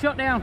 shot down.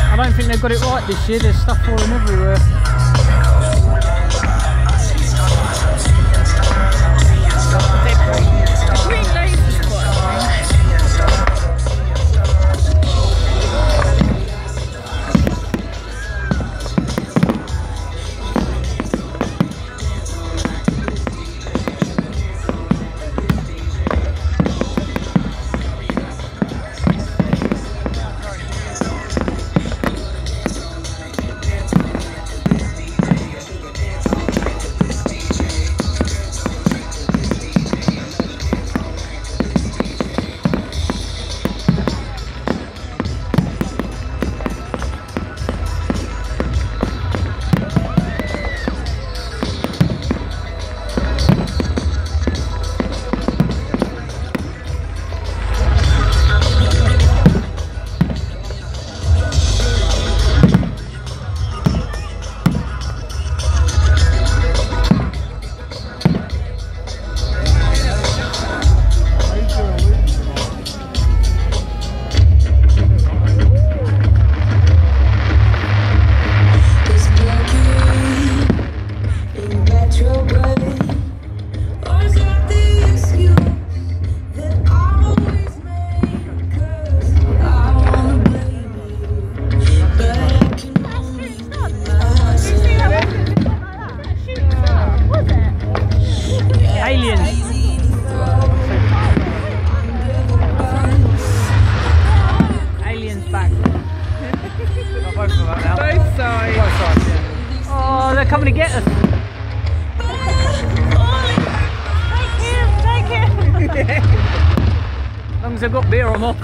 I don't think they've got it right this year, there's stuff falling everywhere. Oh, they're coming to get us. Take him. As long as they've got beer, I'm off.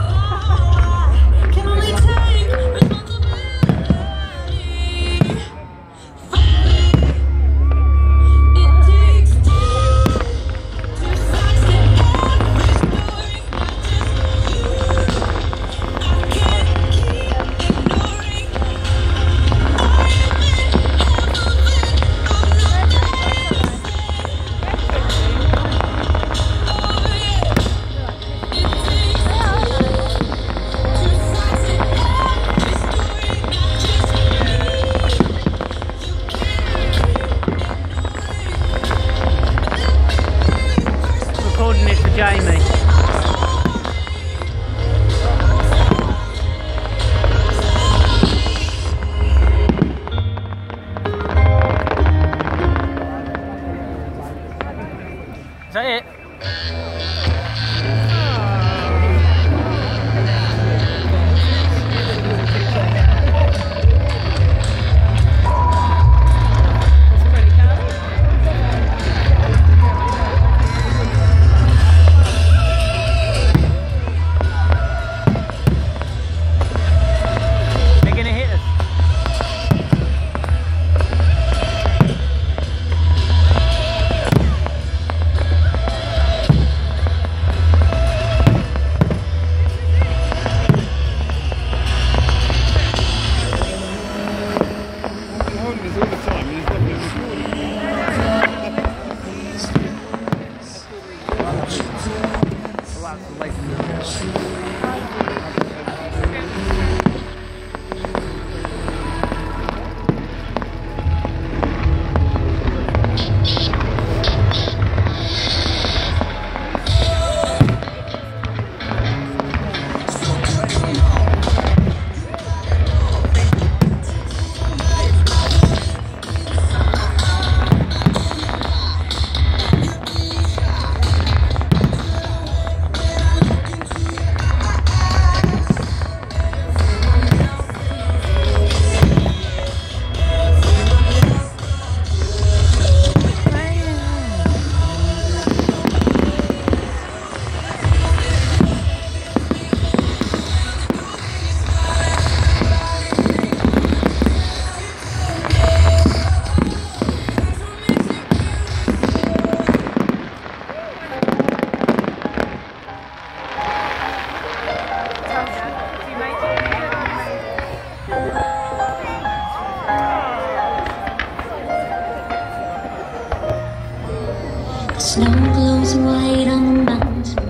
Snow glows white on the mountain,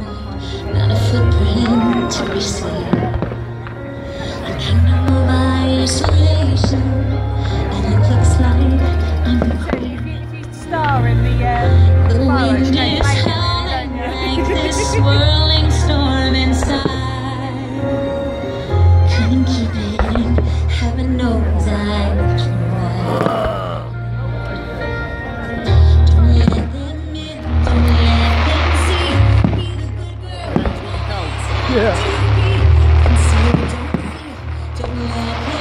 not a footprint to be seen. A kingdom of isolation, and it looks like I'm Star in the wind is howling like this swirling storm inside. Couldn't keep it in, heaven knows I tried. Don't let them in, don't let them see. Be the good girl, Yeah. and so don't let them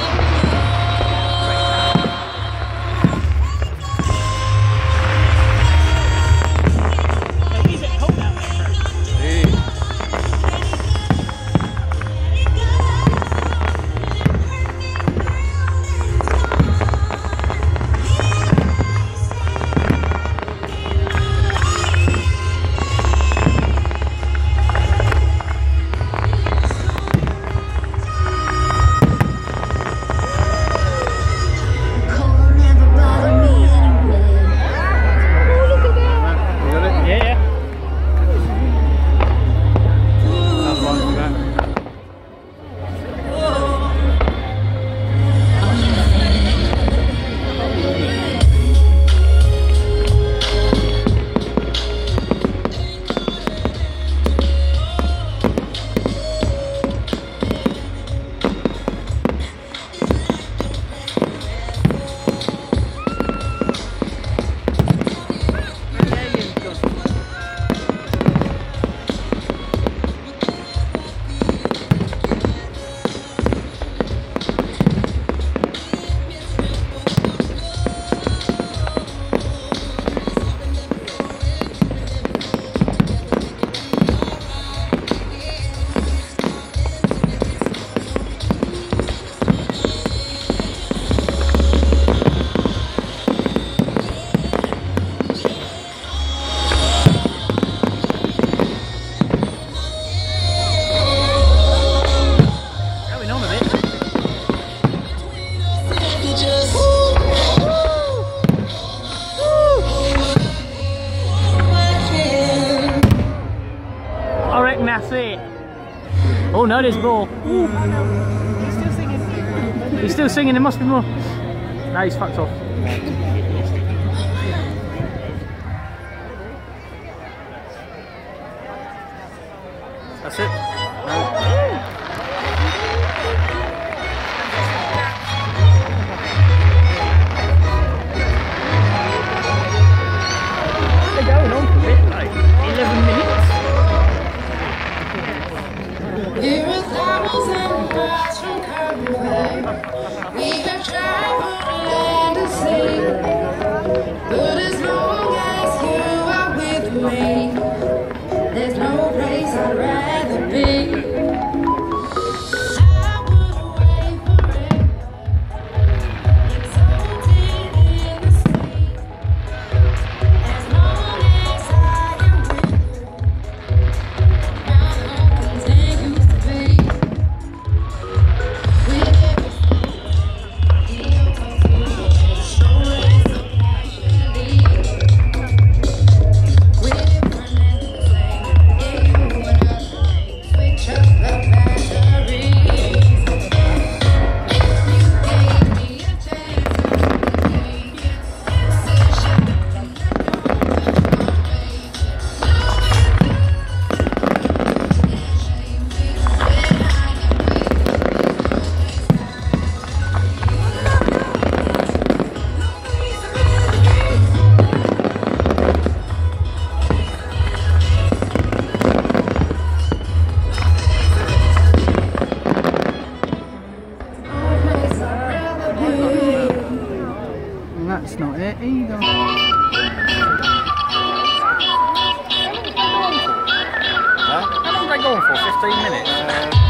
that's it. Oh no, there's more. He's still singing. He's still singing, there must be more. No, he's fucked off. That's it. They're going on for a bit, like 11 minutes. There are 1,000 miles from Calvary. We have traveled land and sea. But as long as you are with me, there's no place I'd rather be. I would away forever, exalted in the sea. As long as I am with you, my home continues to be. With every song, he'll talk to me, show us so passionately. With every little thing, you and us switch up the batteries. If you gave me a chance to believe, decision that don't my way. And that's not it either. How long are they going for? 15 minutes?